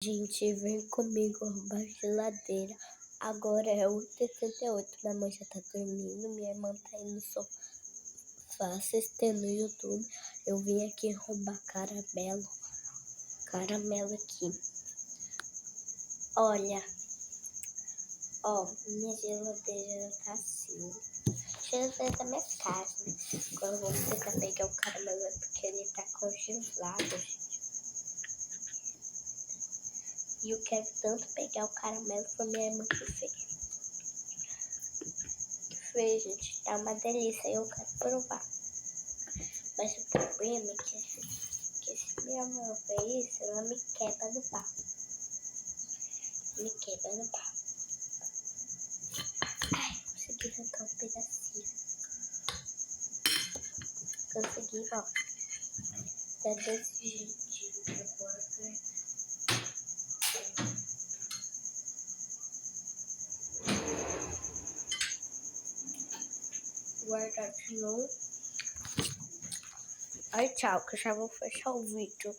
Gente, vem comigo roubar a geladeira. Agora é 8h78. Minha mãe já tá dormindo. Minha irmã tá aí no sofá assistindo no YouTube. Eu vim aqui roubar caramelo. Caramelo aqui. Olha. Ó, minha geladeira tá assim. Geladeira da minha casa, né? Agora vamos tentar pegar o caramelo porque ele tá congelado, gente. E eu quero tanto pegar o caramelo, foi minha irmã que fez. Gente, tá uma delícia, eu quero provar. Mas o problema é que se minha mãe ver isso, ela me quebra no pau. Me quebra no pau. Ai, consegui arrancar um pedacinho. Consegui, ó. Tá desse jeitinho. Guardar de novo. Ai, tchau, que eu já vou fechar o vídeo.